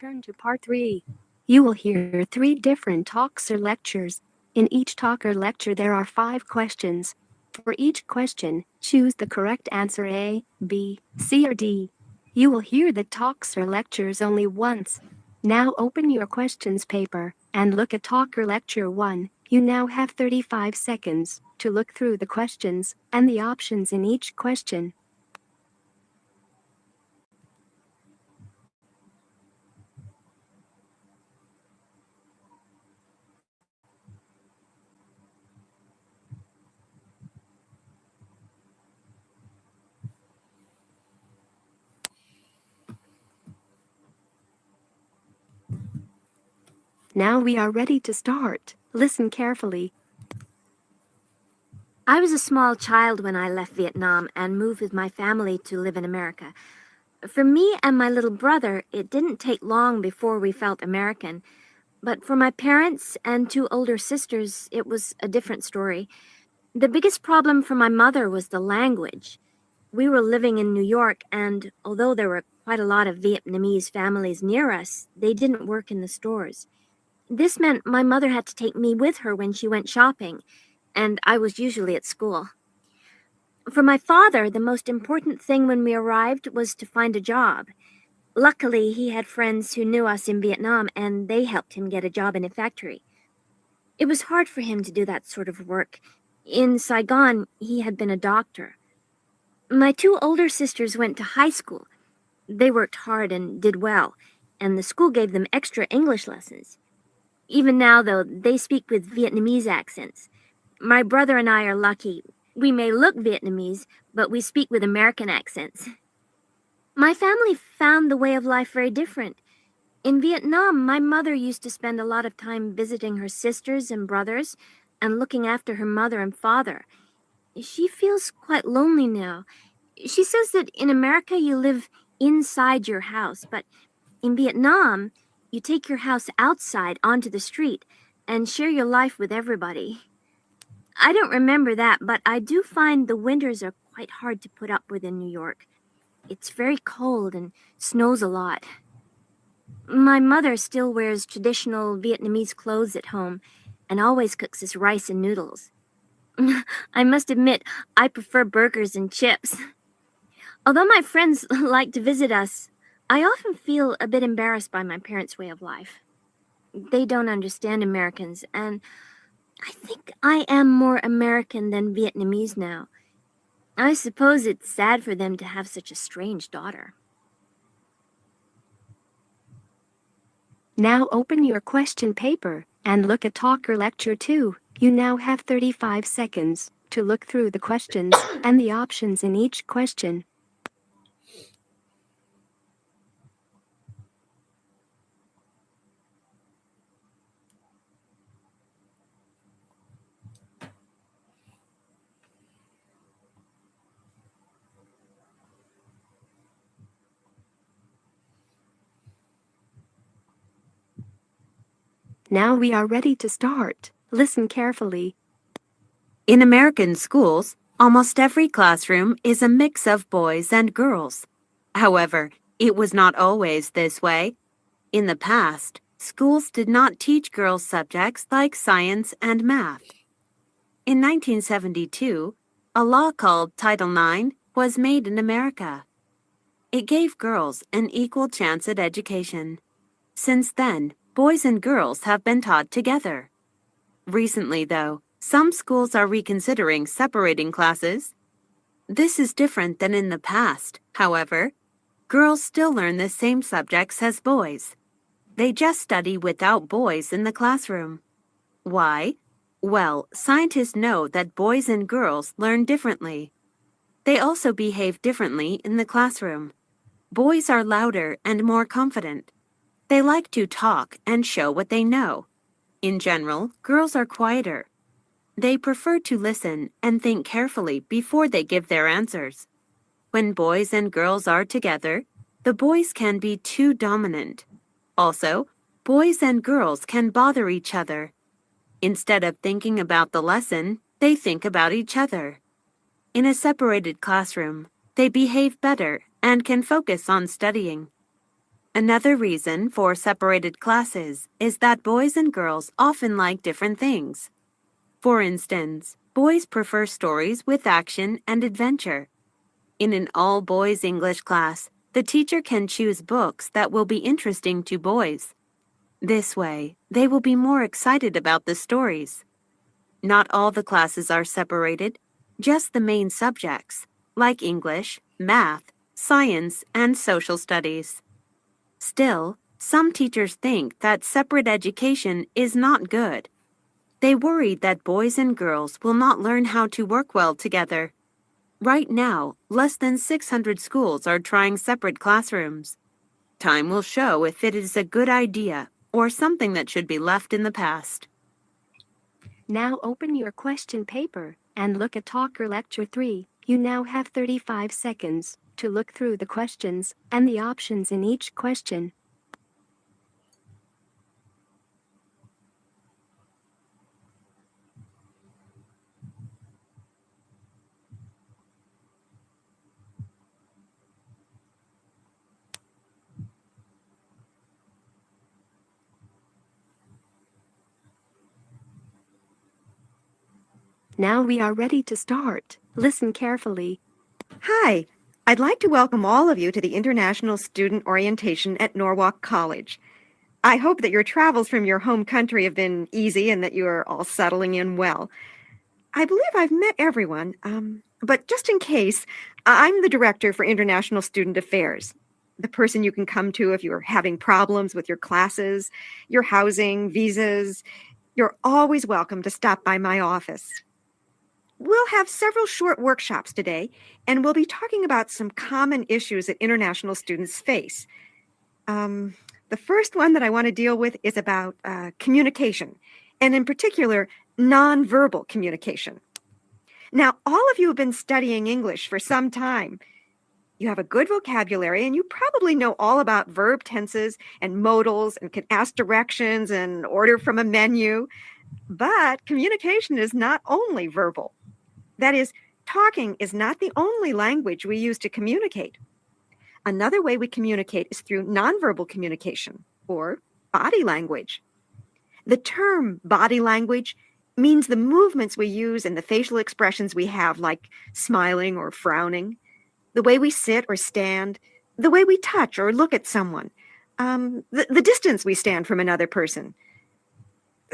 Turn to part 3. You will hear 3 different talks or lectures. In each talk or lecture there are 5 questions. For each question, choose the correct answer A, B, C or D. You will hear the talks or lectures only once. Now open your questions paper and look at talk or lecture 1. You now have 35 seconds to look through the questions and the options in each question. Now we are ready to start. Listen carefully. I was a small child when I left Vietnam and moved with my family to live in America. For me and my little brother, it didn't take long before we felt American. But for my parents and 2 older sisters, it was a different story. The biggest problem for my mother was the language. We were living in New York, and although there were quite a lot of Vietnamese families near us, they didn't work in the stores. This meant my mother had to take me with her when she went shopping, and I was usually at school. For my father, the most important thing when we arrived was to find a job. Luckily, he had friends who knew us in Vietnam, and they helped him get a job in a factory. It was hard for him to do that sort of work. In Saigon, he had been a doctor. My 2 older sisters went to high school. They worked hard and did well, and the school gave them extra English lessons. Even now, though, they speak with Vietnamese accents. My brother and I are lucky. We may look Vietnamese, but we speak with American accents. My family found the way of life very different. In Vietnam, my mother used to spend a lot of time visiting her sisters and brothers and looking after her mother and father. She feels quite lonely now. She says that in America you live inside your house, but in Vietnam, you take your house outside onto the street and share your life with everybody. I don't remember that, but I do find the winters are quite hard to put up with in New York. It's very cold and snows a lot. My mother still wears traditional Vietnamese clothes at home and always cooks us rice and noodles. I must admit, I prefer burgers and chips. Although my friends like to visit us, I often feel a bit embarrassed by my parents' way of life. They don't understand Americans, and I think I am more American than Vietnamese now. I suppose it's sad for them to have such a strange daughter. Now open your question paper and look at talk or lecture 2. You now have 35 seconds to look through the questions and the options in each question. Now we are ready to start. Listen carefully. In American schools, almost every classroom is a mix of boys and girls. However, it was not always this way. In the past, schools did not teach girls subjects like science and math. In 1972, a law called Title IX was made in America. It gave girls an equal chance at education. Since then, boys and girls have been taught together. Recently, though, some schools are reconsidering separating classes. This is different than in the past, however. Girls still learn the same subjects as boys. They just study without boys in the classroom. Why? Well, scientists know that boys and girls learn differently. They also behave differently in the classroom. Boys are louder and more confident. They like to talk and show what they know. In general, girls are quieter. They prefer to listen and think carefully before they give their answers. When boys and girls are together, the boys can be too dominant. Also, boys and girls can bother each other. Instead of thinking about the lesson, they think about each other. In a separated classroom, they behave better and can focus on studying. Another reason for separated classes is that boys and girls often like different things. For instance, boys prefer stories with action and adventure. In an all-boys English class, the teacher can choose books that will be interesting to boys. This way, they will be more excited about the stories. Not all the classes are separated, just the main subjects, like English, math, science, and social studies. Still, some teachers think that separate education is not good. They worry that boys and girls will not learn how to work well together. Right now, less than 600 schools are trying separate classrooms. Time will show if it is a good idea or something that should be left in the past. Now open your question paper and look at Talker Lecture 3. You now have 35 seconds to look through the questions and the options in each question. Now we are ready to start. Listen carefully. Hi, I'd like to welcome all of you to the International Student Orientation at Norwalk College. I hope that your travels from your home country have been easy and that you are all settling in well. I believe I've met everyone, but just in case, I'm the Director for International Student Affairs, the person you can come to if you're having problems with your classes, your housing, visas. You're always welcome to stop by my office. We'll have several short workshops today, and we'll be talking about some common issues that international students face. The first one that I want to deal with is about communication, and in particular, nonverbal communication. Now, all of you have been studying English for some time. You have a good vocabulary, and you probably know all about verb tenses and modals and can ask directions and order from a menu. But communication is not only verbal. That is, talking is not the only language we use to communicate. Another way we communicate is through nonverbal communication, or body language. The term body language means the movements we use and the facial expressions we have, like smiling or frowning, the way we sit or stand, the way we touch or look at someone, the distance we stand from another person.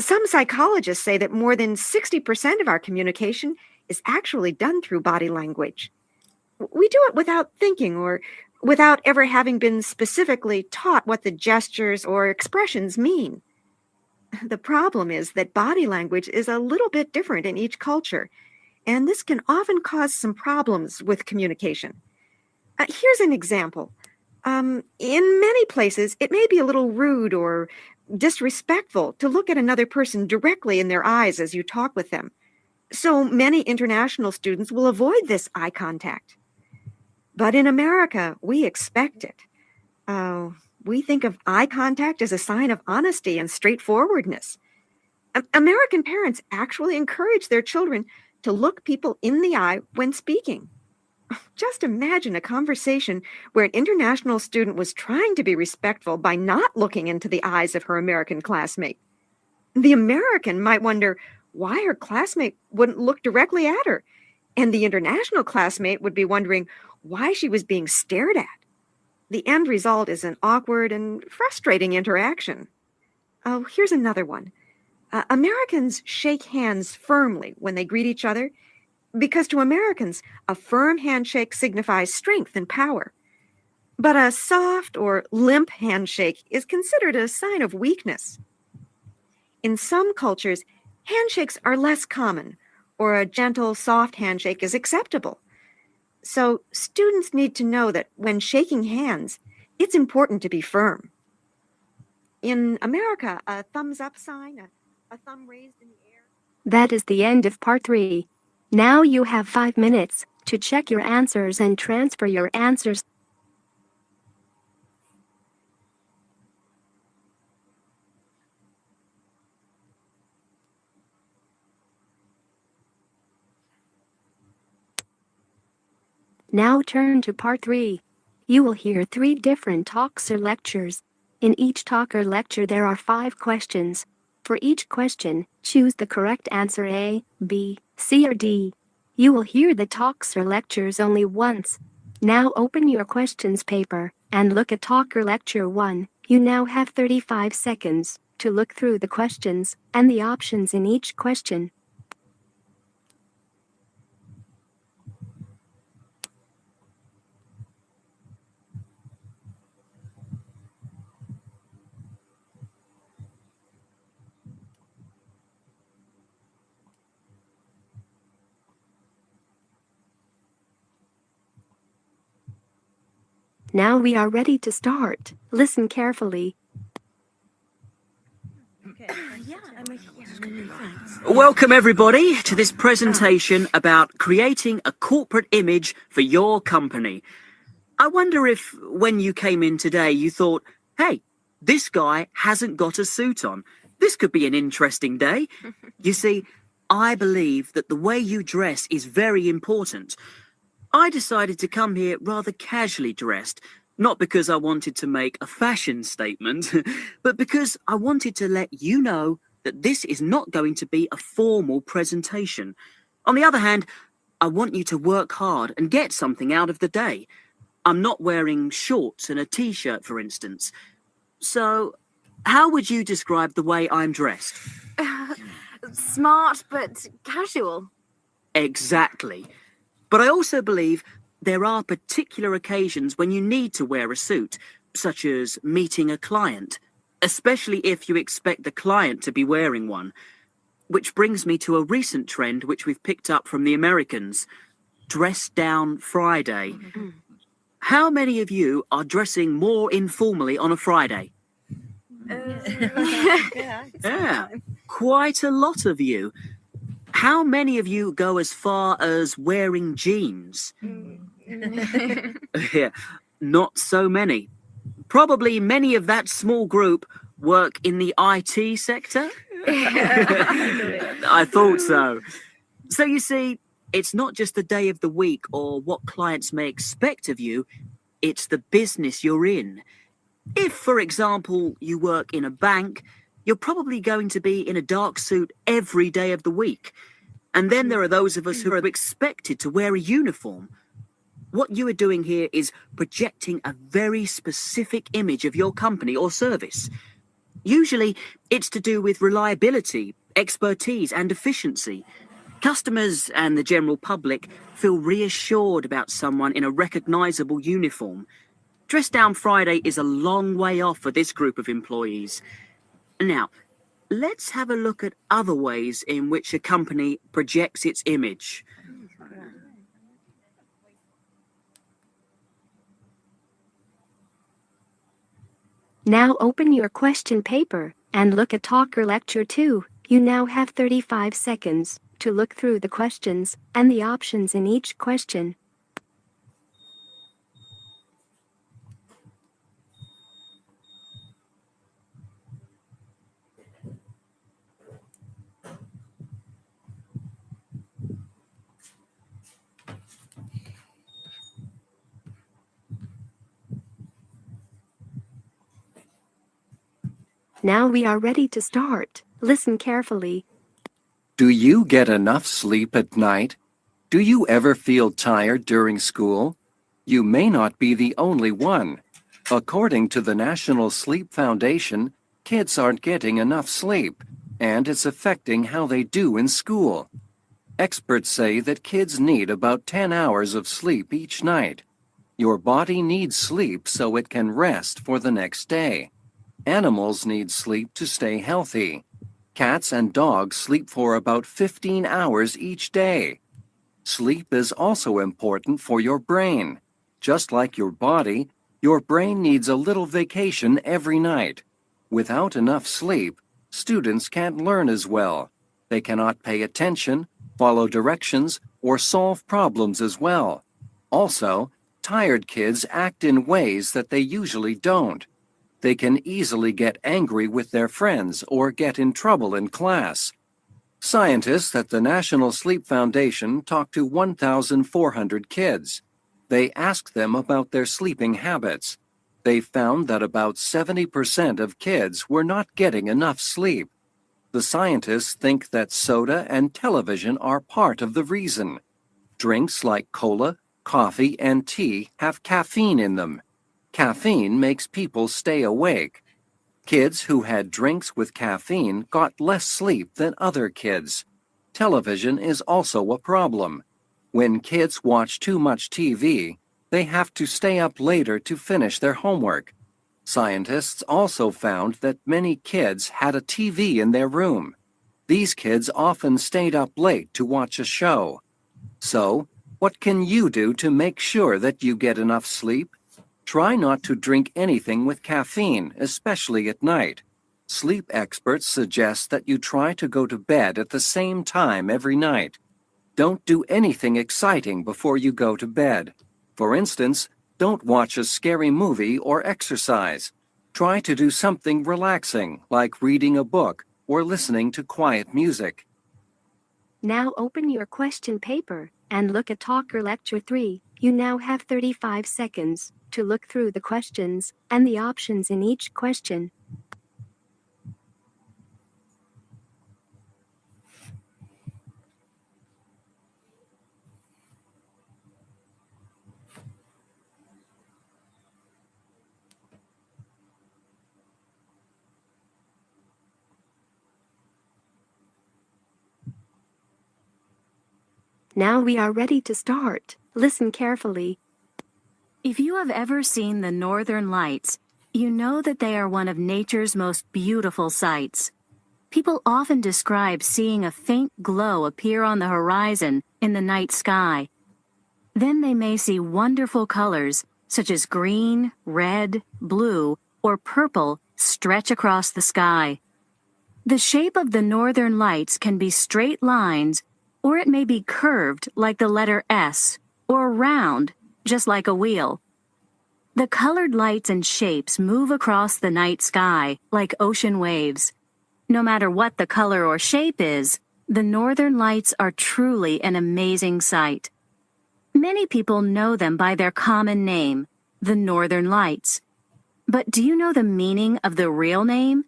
Some psychologists say that more than 60% of our communication is actually done through body language. We do it without thinking or without ever having been specifically taught what the gestures or expressions mean. The problem is that body language is a little bit different in each culture, and this can often cause some problems with communication. Here's an example. In many places, it may be a little rude or disrespectful to look at another person directly in their eyes as you talk with them. So many international students will avoid this eye contact. But in America, we expect it. We think of eye contact as a sign of honesty and straightforwardness. American parents actually encourage their children to look people in the eye when speaking. Just imagine a conversation where an international student was trying to be respectful by not looking into the eyes of her American classmate. The American might wonder why her classmate wouldn't look directly at her, and the international classmate would be wondering why she was being stared at. The end result is an awkward and frustrating interaction. Oh, here's another one. Americans shake hands firmly when they greet each other because to Americans, a firm handshake signifies strength and power. But a soft or limp handshake is considered a sign of weakness. In some cultures, handshakes are less common, or a gentle, soft handshake is acceptable. So students need to know that when shaking hands, it's important to be firm. In America, a thumbs up sign, a thumb raised in the air. That is the end of part 3. Now you have 5 minutes to check your answers and transfer your answers. Now turn to part 3. You will hear 3 different talks or lectures. In each talk or lecture there are 5 questions. For each question, choose the correct answer A, B, C or D. You will hear the talks or lectures only once. Now open your questions paper and look at talk or lecture 1. You now have 35 seconds to look through the questions and the options in each question. Now we are ready to start. Listen carefully. Welcome everybody to this presentation about creating a corporate image for your company. I wonder if when you came in today you thought, hey, this guy hasn't got a suit on. This could be an interesting day. You see, I believe that the way you dress is very important. I decided to come here rather casually dressed, not because I wanted to make a fashion statement, but because I wanted to let you know that this is not going to be a formal presentation. On the other hand, I want you to work hard and get something out of the day. I'm not wearing shorts and a t-shirt, for instance. So, how would you describe the way I'm dressed? Smart, but casual. Exactly. But I also believe there are particular occasions when you need to wear a suit, such as meeting a client, especially if you expect the client to be wearing one. Which brings me to a recent trend which we've picked up from the Americans, Dress Down Friday. How many of you are dressing more informally on a Friday? Yeah, quite a lot of you. How many of you go as far as wearing jeans? Yeah, not so many. Probably many of that small group work in the IT sector. I thought so. So you see, it's not just the day of the week or what clients may expect of you, it's the business you're in. If, for example, you work in a bank, you're probably going to be in a dark suit every day of the week. And then there are those of us who are expected to wear a uniform. What you are doing here is projecting a very specific image of your company or service. Usually, it's to do with reliability, expertise, and efficiency. Customers and the general public feel reassured about someone in a recognizable uniform. Dress Down Friday is a long way off for this group of employees. Now, let's have a look at other ways in which a company projects its image. Now open your question paper and look at talk or lecture 2. You now have 35 seconds to look through the questions and the options in each question. Now we are ready to start. Listen carefully. Do you get enough sleep at night? Do you ever feel tired during school? You may not be the only one. According to the National Sleep Foundation, kids aren't getting enough sleep, and it's affecting how they do in school. Experts say that kids need about 10 hours of sleep each night. Your body needs sleep so it can rest for the next day. Animals need sleep to stay healthy. Cats and dogs sleep for about 15 hours each day. Sleep is also important for your brain. Just like your body, your brain needs a little vacation every night. Without enough sleep, students can't learn as well. They cannot pay attention, follow directions, or solve problems as well. Also, tired kids act in ways that they usually don't. They can easily get angry with their friends or get in trouble in class. Scientists at the National Sleep Foundation talked to 1,400 kids. They asked them about their sleeping habits. They found that about 70% of kids were not getting enough sleep. The scientists think that soda and television are part of the reason. Drinks like cola, coffee, and tea have caffeine in them. Caffeine makes people stay awake. Kids who had drinks with caffeine got less sleep than other kids. Television is also a problem. When kids watch too much TV, they have to stay up later to finish their homework. Scientists also found that many kids had a TV in their room. These kids often stayed up late to watch a show. So, what can you do to make sure that you get enough sleep? Try not to drink anything with caffeine, especially at night. Sleep experts suggest that you try to go to bed at the same time every night. Don't do anything exciting before you go to bed. For instance, don't watch a scary movie or exercise. Try to do something relaxing, like reading a book or listening to quiet music. Now open your question paper and look at Talker Lecture 3. You now have 35 seconds to look through the questions and the options in each question. Now we are ready to start. Listen carefully. If you have ever seen the Northern Lights, you know that they are one of nature's most beautiful sights. People often describe seeing a faint glow appear on the horizon in the night sky. Then they may see wonderful colors such as green, red, blue, or purple stretch across the sky. The shape of the Northern Lights can be straight lines, or it may be curved like the letter S, or round, just like a wheel. The colored lights and shapes move across the night sky like ocean waves. No matter what the color or shape is, the Northern Lights are truly an amazing sight. Many people know them by their common name, the Northern Lights. But do you know the meaning of the real name?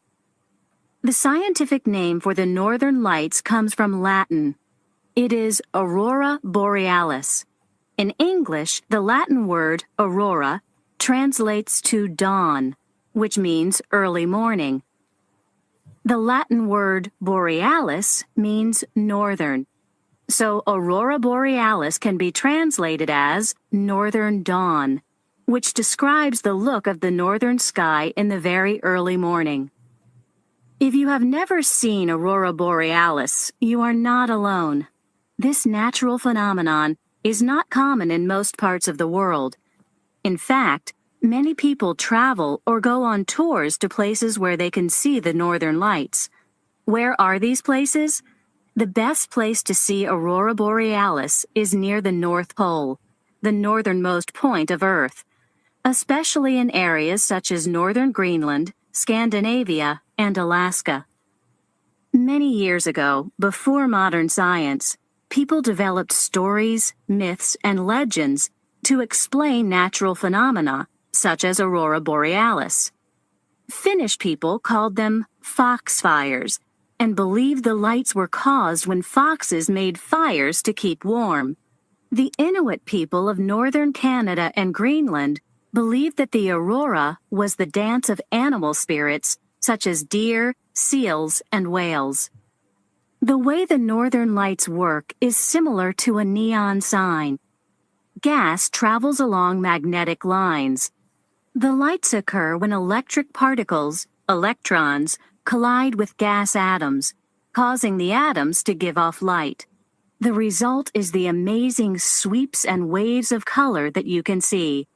The scientific name for the Northern Lights comes from Latin. It is Aurora Borealis. In English, the Latin word aurora translates to dawn, which means early morning. The Latin word borealis means northern. So Aurora Borealis can be translated as northern dawn, which describes the look of the northern sky in the very early morning. If you have never seen Aurora Borealis, you are not alone. This natural phenomenon is not common in most parts of the world. In fact, many people travel or go on tours to places where they can see the Northern Lights. Where are these places? The best place to see Aurora Borealis is near the North Pole, the northernmost point of Earth, especially in areas such as northern Greenland, Scandinavia, and Alaska. Many years ago, before modern science, people developed stories, myths, and legends to explain natural phenomena, such as Aurora Borealis. Finnish people called them foxfires and believed the lights were caused when foxes made fires to keep warm. The Inuit people of northern Canada and Greenland believed that the aurora was the dance of animal spirits such as deer, seals, and whales. The way the Northern Lights work is similar to a neon sign. Gas travels along magnetic lines. The lights occur when electric particles, electrons, collide with gas atoms, causing the atoms to give off light. The result is the amazing sweeps and waves of color that you can see.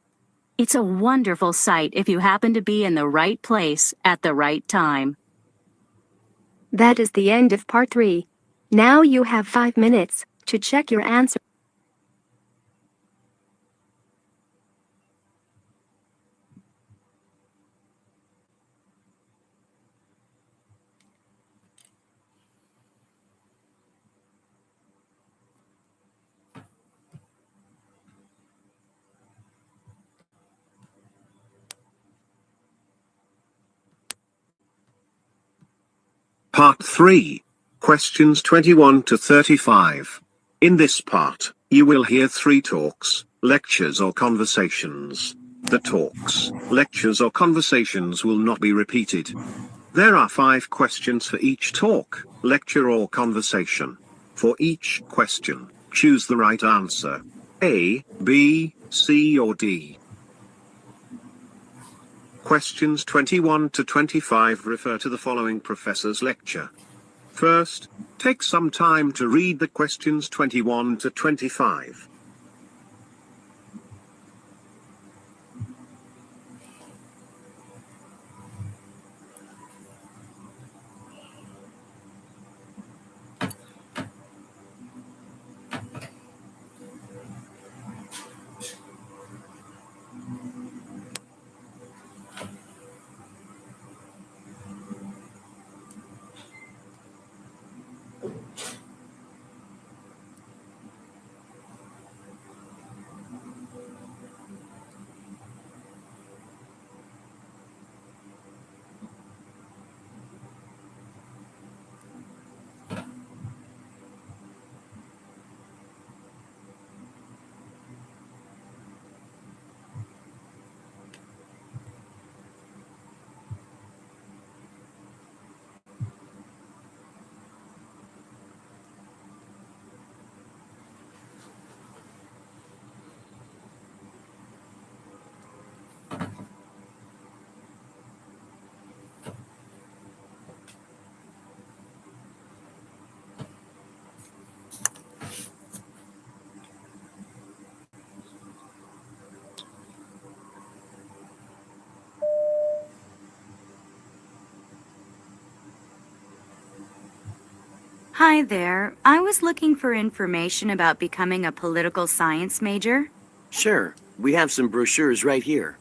It's a wonderful sight if you happen to be in the right place at the right time. That is the end of part 3. Now you have 5 minutes to check your answer. Part 3. Questions 21 to 35. In this part, you will hear 3 talks, lectures or conversations. The talks, lectures or conversations will not be repeated. There are 5 questions for each talk, lecture or conversation. For each question, choose the right answer. A, B, C or D. Questions 21 to 25 refer to the following professor's lecture. First, take some time to read the questions 21 to 25. Hi there. I was looking for information about becoming a political science major. Sure, we have some brochures right here.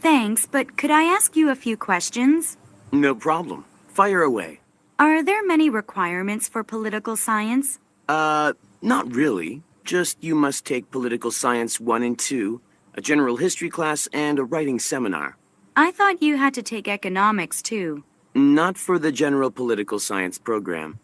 Thanks, but could I ask you a few questions? No problem. Fire away. Are there many requirements for political science? Not really. Just you must take Political Science 1 and 2, a general history class, and a writing seminar. I thought you had to take economics too. Not for the general political science program.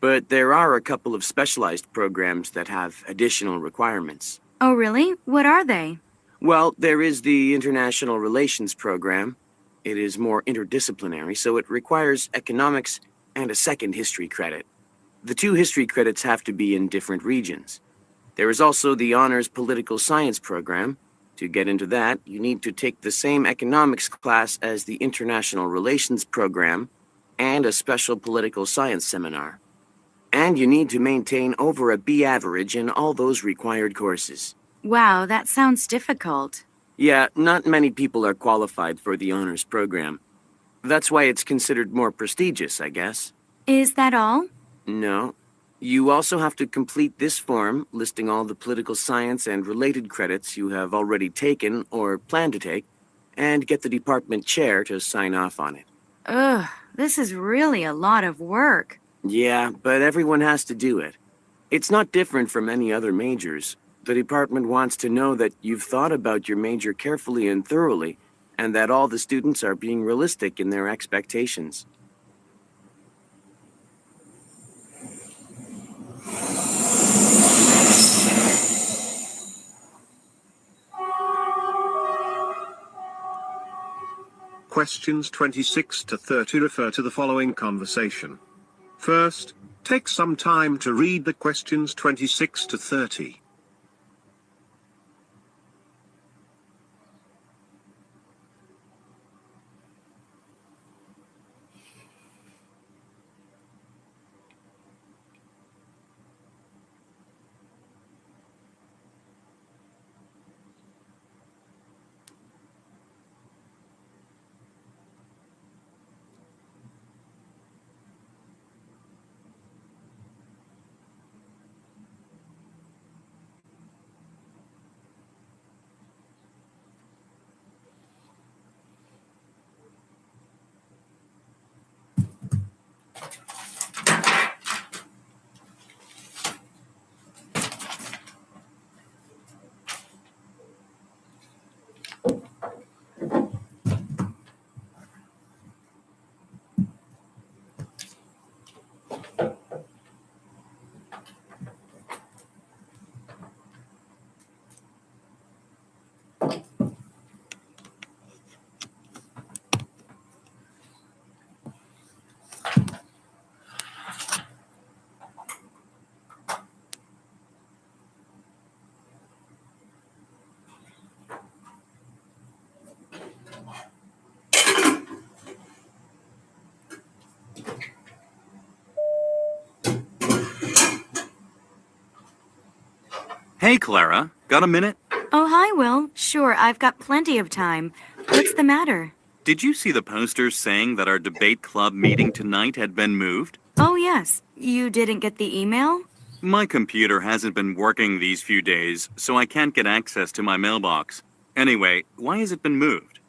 But there are a couple of specialized programs that have additional requirements. Oh, really? What are they? Well, there is the International Relations program. It is more interdisciplinary, so it requires economics and a second history credit. The 2 history credits have to be in different regions. There is also the Honors Political Science program. To get into that, you need to take the same economics class as the International Relations program and a special political science seminar. And you need to maintain over a B average in all those required courses. Wow, that sounds difficult. Yeah, not many people are qualified for the honors program. That's why it's considered more prestigious, I guess. Is that all? No. You also have to complete this form listing all the political science and related credits you have already taken or plan to take, and get the department chair to sign off on it. Ugh, this is really a lot of work. Yeah, but everyone has to do it. It's not different from any other majors. The department wants to know that you've thought about your major carefully and thoroughly, and that all the students are being realistic in their expectations. Questions 26 to 30 refer to the following conversation. First, take some time to read the questions 26 to 30. Hey, Clara. Got a minute? Oh, hi, Will. Sure, I've got plenty of time. What's the matter? Did you see the posters saying that our debate club meeting tonight had been moved? Oh, yes. You didn't get the email? My computer hasn't been working these few days, so I can't get access to my mailbox. Anyway, why has it been moved?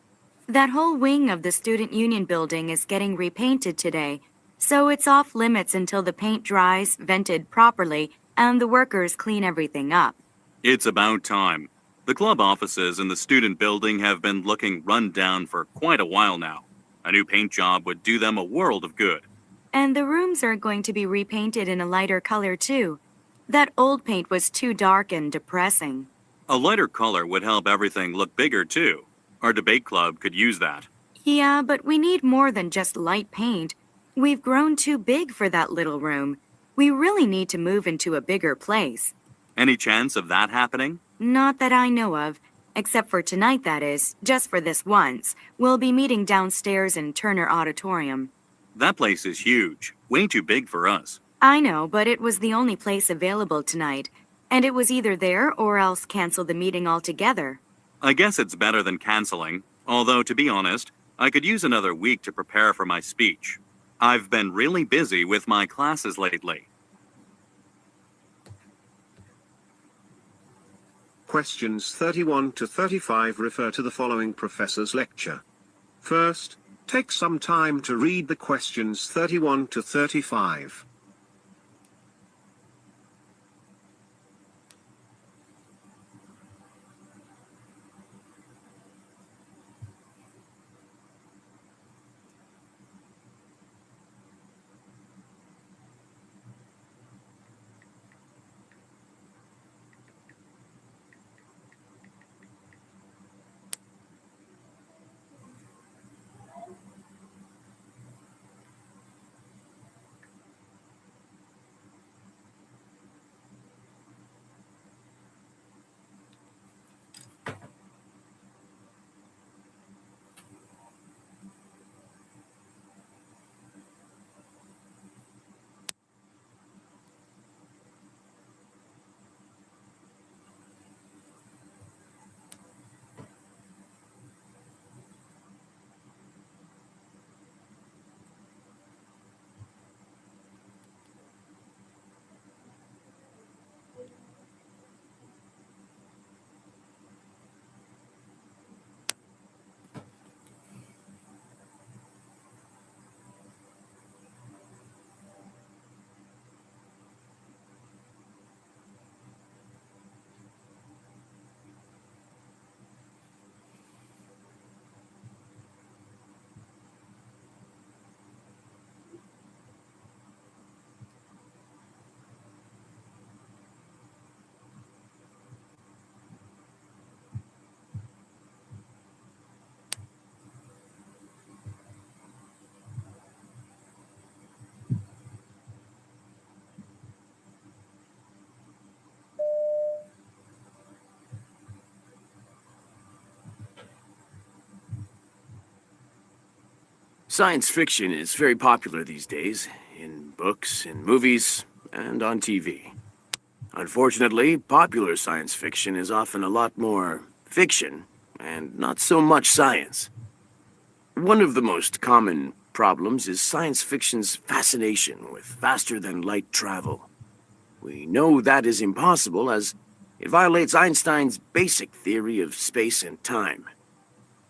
That whole wing of the Student Union building is getting repainted today, so it's off limits until the paint dries, vented properly, and the workers clean everything up. It's about time. The club offices in the student building have been looking run down for quite a while now. A new paint job would do them a world of good. And the rooms are going to be repainted in a lighter color, too. That old paint was too dark and depressing. A lighter color would help everything look bigger, too. Our debate club could use that. Yeah, but we need more than just light paint. We've grown too big for that little room. We really need to move into a bigger place. Any chance of that happening? Not that I know of. Except for tonight, that is. Just for this once. We'll be meeting downstairs in Turner Auditorium. That place is huge. Way too big for us. I know, but it was the only place available tonight. And it was either there or else cancel the meeting altogether. I guess it's better than canceling. Although, to be honest, I could use another week to prepare for my speech. I've been really busy with my classes lately. Questions 31 to 35 refer to the following professor's lecture. First, take some time to read the questions 31 to 35. Science fiction is very popular these days, in books, in movies, and on TV. Unfortunately, popular science fiction is often a lot more fiction, and not so much science. One of the most common problems is science fiction's fascination with faster-than-light travel. We know that is impossible as it violates Einstein's basic theory of space and time.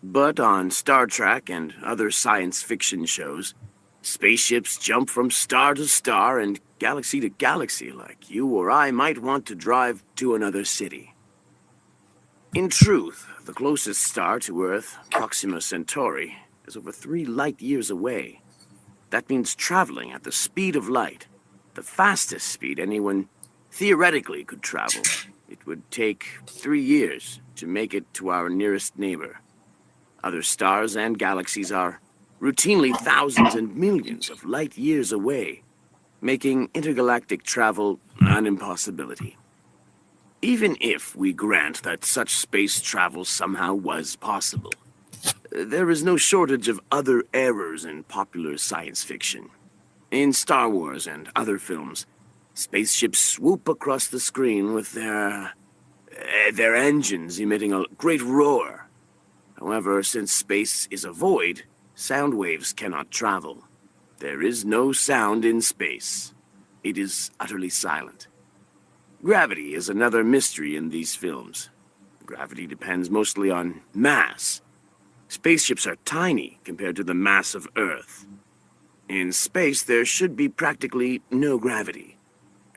But on Star Trek and other science fiction shows, spaceships jump from star to star and galaxy to galaxy like you or I might want to drive to another city. In truth, the closest star to Earth, Proxima Centauri, is over 3 light years away. That means traveling at the speed of light, the fastest speed anyone theoretically could travel. It would take 3 years to make it to our nearest neighbor. Other stars and galaxies are routinely thousands and millions of light years away, making intergalactic travel an impossibility. Even if we grant that such space travel somehow was possible, there is no shortage of other errors in popular science fiction. In Star Wars and other films, spaceships swoop across the screen with their their engines emitting a great roar. However, since space is a void, sound waves cannot travel. There is no sound in space. It is utterly silent. Gravity is another mystery in these films. Gravity depends mostly on mass. Spaceships are tiny compared to the mass of Earth. In space, there should be practically no gravity.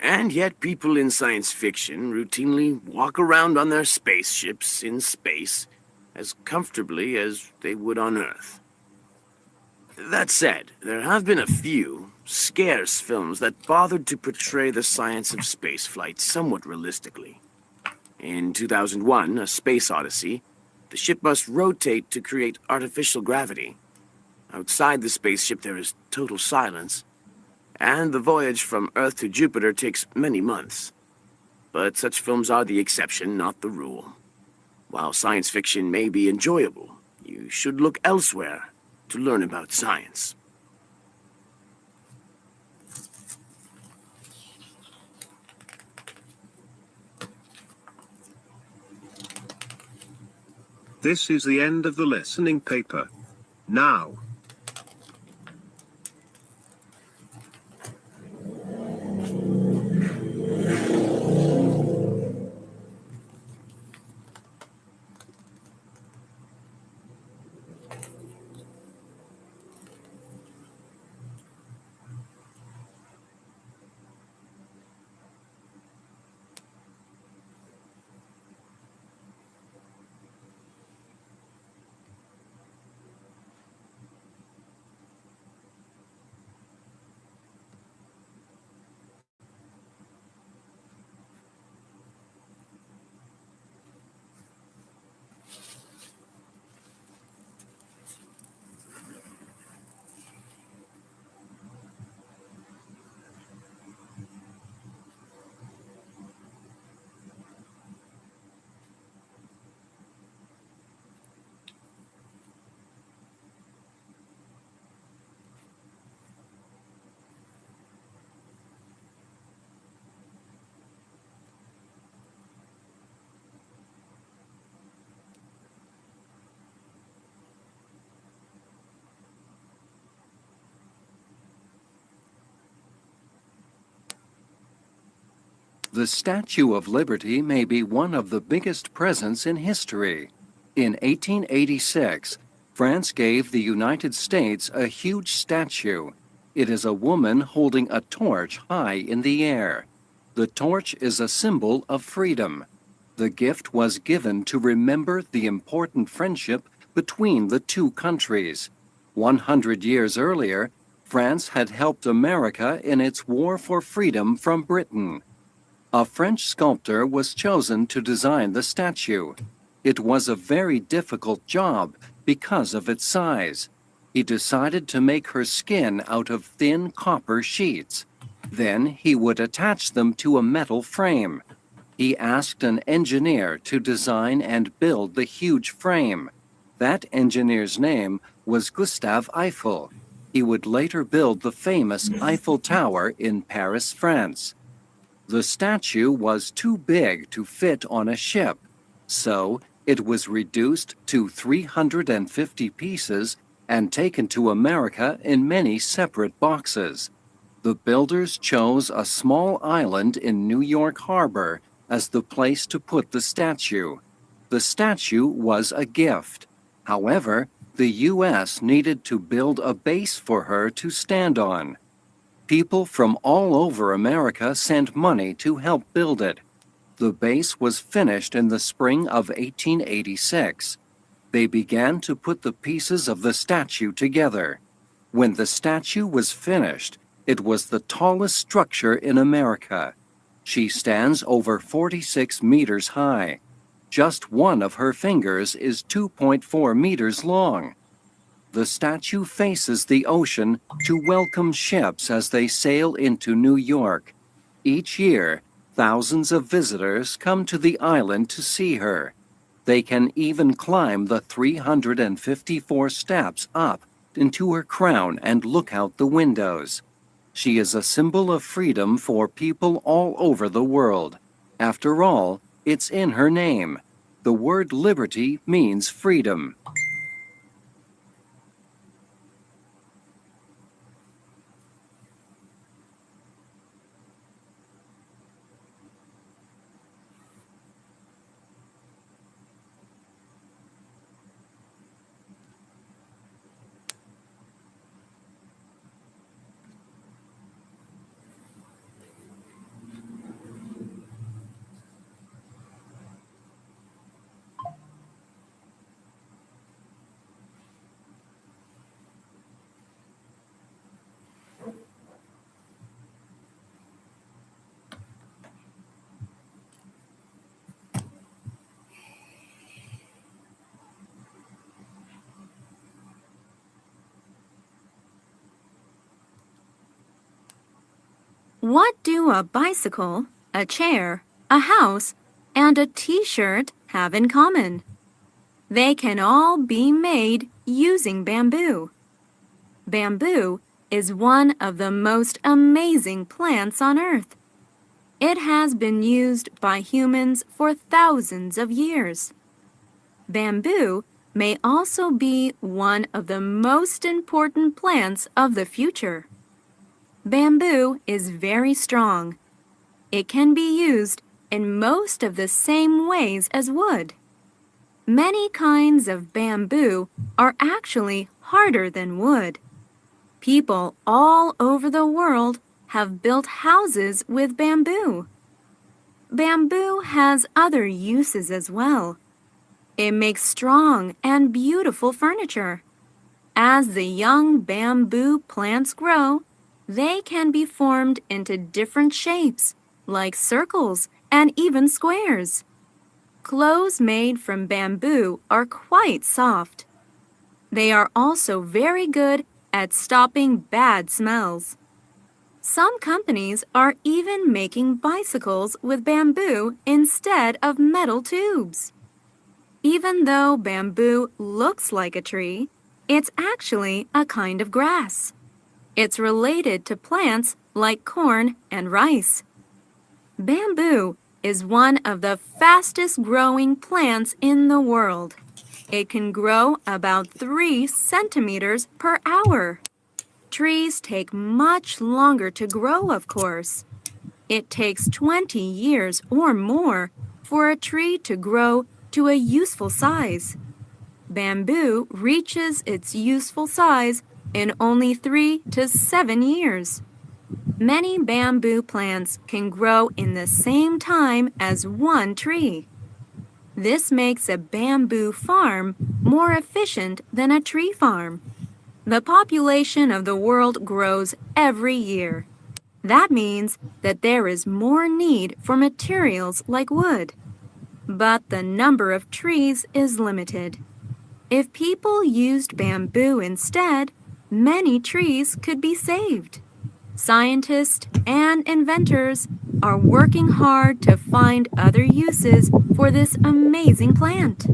And yet people in science fiction routinely walk around on their spaceships in space as comfortably as they would on Earth. That said, there have been a few scarce films that bothered to portray the science of spaceflight somewhat realistically. In 2001, A Space Odyssey, the ship must rotate to create artificial gravity. Outside the spaceship there is total silence, and the voyage from Earth to Jupiter takes many months. But such films are the exception, not the rule. While science fiction may be enjoyable, you should look elsewhere to learn about science. This is the end of the listening paper. Now, The Statue of Liberty may be one of the biggest presents in history. In 1886, France gave the United States a huge statue. It is a woman holding a torch high in the air. The torch is a symbol of freedom. The gift was given to remember the important friendship between the two countries. 100 years earlier, France had helped America in its war for freedom from Britain. A French sculptor was chosen to design the statue. It was a very difficult job because of its size. He decided to make her skin out of thin copper sheets. Then he would attach them to a metal frame. He asked an engineer to design and build the huge frame. That engineer's name was Gustave Eiffel. He would later build the famous Eiffel Tower in Paris, France. The statue was too big to fit on a ship, so it was reduced to 350 pieces and taken to America in many separate boxes. The builders chose a small island in New York Harbor as the place to put the statue. The statue was a gift. However, the U.S. needed to build a base for her to stand on. People from all over America sent money to help build it. The base was finished in the spring of 1886. They began to put the pieces of the statue together. When the statue was finished, it was the tallest structure in America. She stands over 46 meters high. Just one of her fingers is 2.4 meters long. The statue faces the ocean to welcome ships as they sail into New York. Each year, thousands of visitors come to the island to see her. They can even climb the 354 steps up into her crown and look out the windows. She is a symbol of freedom for people all over the world. After all, It's in her name. The word liberty means freedom. What do a bicycle, a chair, a house, and a t-shirt have in common? They can all be made using bamboo. Bamboo is one of the most amazing plants on Earth. It has been used by humans for thousands of years. Bamboo may also be one of the most important plants of the future. Bamboo is very strong. It can be used in most of the same ways as wood. Many kinds of bamboo are actually harder than wood. People all over the world have built houses with bamboo. Bamboo has other uses as well. It makes strong and beautiful furniture. As the young bamboo plants grow, they can be formed into different shapes, like circles and even squares. Clothes made from bamboo are quite soft. They are also very good at stopping bad smells. Some companies are even making bicycles with bamboo instead of metal tubes. Even though bamboo looks like a tree, it's actually a kind of grass. It's related to plants like corn and rice. Bamboo is one of the fastest growing plants in the world. It can grow about 3 centimeters per hour. Trees take much longer to grow, of course. It takes 20 years or more for a tree to grow to a useful size. Bamboo reaches its useful size in only 3 to 7 years. Many bamboo plants can grow in the same time as one tree. This makes a bamboo farm more efficient than a tree farm. The population of the world grows every year. That means that there is more need for materials like wood. But the number of trees is limited. If people used bamboo instead, many trees could be saved. Scientists and inventors are working hard to find other uses for this amazing plant.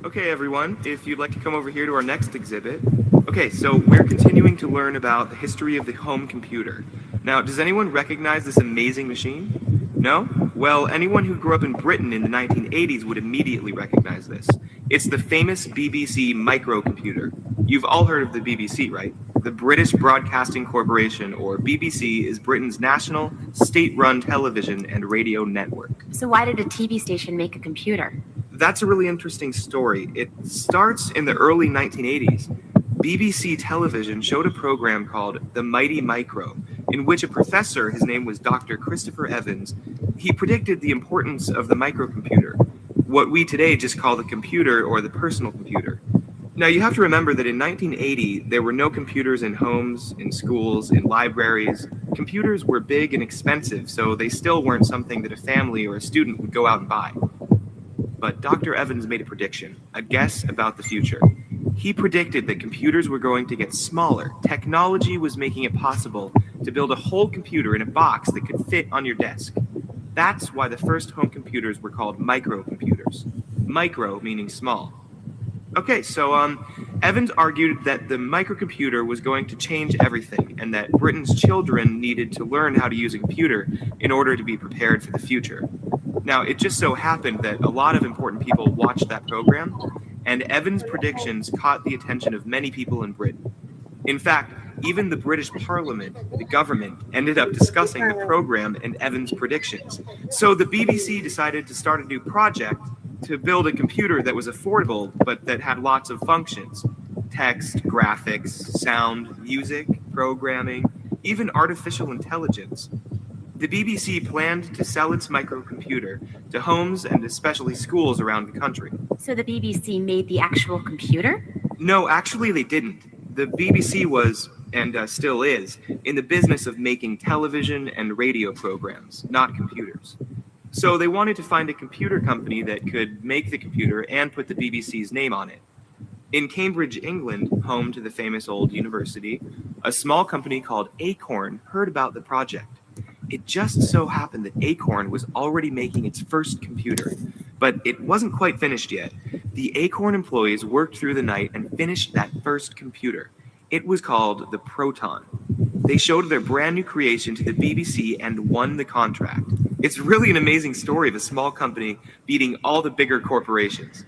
Okay, everyone, if you'd like to come over here to our next exhibit. Okay, so we're continuing to learn about the history of the home computer. Now, does anyone recognize this amazing machine? No? Well, anyone who grew up in Britain in the 1980s would immediately recognize this. It's the famous BBC microcomputer. You've all heard of the BBC, right? The British Broadcasting Corporation, or BBC, is Britain's national, state-run television and radio network. So why did a TV station make a computer? That's a really interesting story. It starts in the early 1980s. BBC television showed a program called The Mighty Micro, in which a professor, his name was Dr. Christopher Evans, he predicted the importance of the microcomputer, what we today just call the computer or the personal computer. Now, you have to remember that in 1980, there were no computers in homes, in schools, in libraries. Computers were big and expensive, so they still weren't something that a family or a student would go out and buy. But Dr. Evans made a prediction, a guess about the future. He predicted that computers were going to get smaller. Technology was making it possible to build a whole computer in a box that could fit on your desk. That's why the first home computers were called microcomputers. Micro meaning small. Okay, so Evans argued that the microcomputer was going to change everything and that Britain's children needed to learn how to use a computer in order to be prepared for the future. Now, it just so happened that a lot of important people watched that program, and Evans' predictions caught the attention of many people in Britain. In fact, even the British Parliament, the government, ended up discussing the program and Evans' predictions. So the BBC decided to start a new project to build a computer that was affordable, but that had lots of functions. Text, graphics, sound, music, programming, even artificial intelligence. The BBC planned to sell its microcomputer to homes and especially schools around the country. So the BBC made the actual computer? No, actually they didn't. The BBC was, and still is, in the business of making television and radio programs, not computers. So they wanted to find a computer company that could make the computer and put the BBC's name on it. In Cambridge, England, home to the famous old university, a small company called Acorn heard about the project. It just so happened that Acorn was already making its first computer, but it wasn't quite finished yet. The Acorn employees worked through the night and finished that first computer. It was called the Proton. They showed their brand new creation to the BBC and won the contract. It's really an amazing story of a small company beating all the bigger corporations.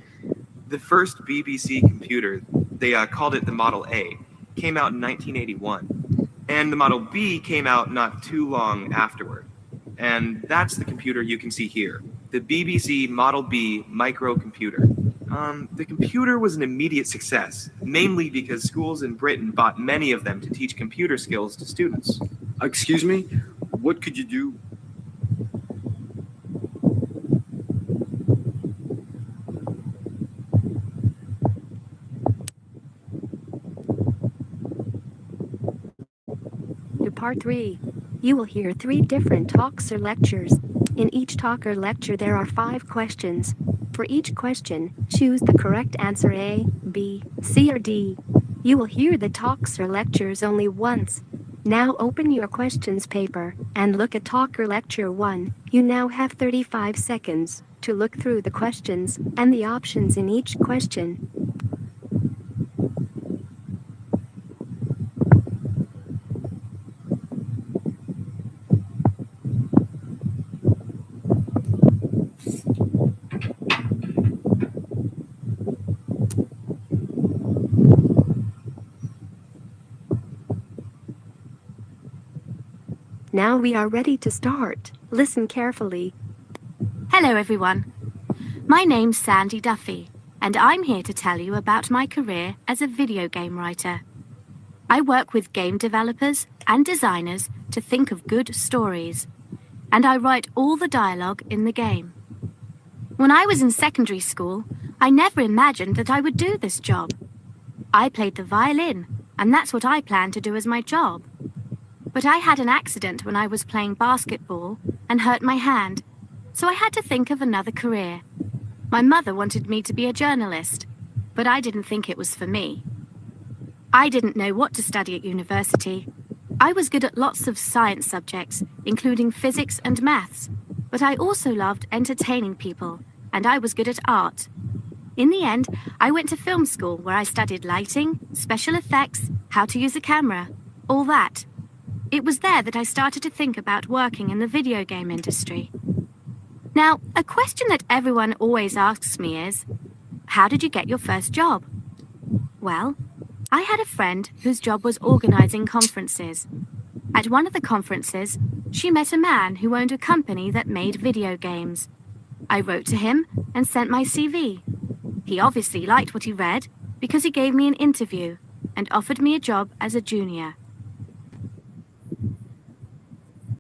The first BBC computer, they called it the Model A, came out in 1981. And the Model B came out not too long afterward. And that's the computer you can see here, the BBC Model B microcomputer. The computer was an immediate success, mainly because schools in Britain bought many of them to teach computer skills to students. Excuse me, what could you do? Part 3. You will hear 3 different talks or lectures. In each talk or lecture there are 5 questions. For each question, choose the correct answer A, B, C or D. You will hear the talks or lectures only once. Now open your questions paper and look at talk or lecture 1. You now have 35 seconds to look through the questions and the options in each question. Now we are ready to start. Listen carefully. Hello, everyone. My name's Sandy Duffy, and I'm here to tell you about my career as a video game writer. I work with game developers and designers to think of good stories, and I write all the dialogue in the game. When I was in secondary school, I never imagined that I would do this job. I played the violin, and that's what I planned to do as my job. But I had an accident when I was playing basketball and hurt my hand, so I had to think of another career. My mother wanted me to be a journalist, but I didn't think it was for me. I didn't know what to study at university. I was good at lots of science subjects, including physics and maths, but I also loved entertaining people, and I was good at art. In the end, I went to film school where I studied lighting, special effects, how to use a camera, all that. It was there that I started to think about working in the video game industry. Now, a question that everyone always asks me is, how did you get your first job? Well, I had a friend whose job was organizing conferences. At one of the conferences, she met a man who owned a company that made video games. I wrote to him and sent my CV. He obviously liked what he read because he gave me an interview. and offered me a job as a junior.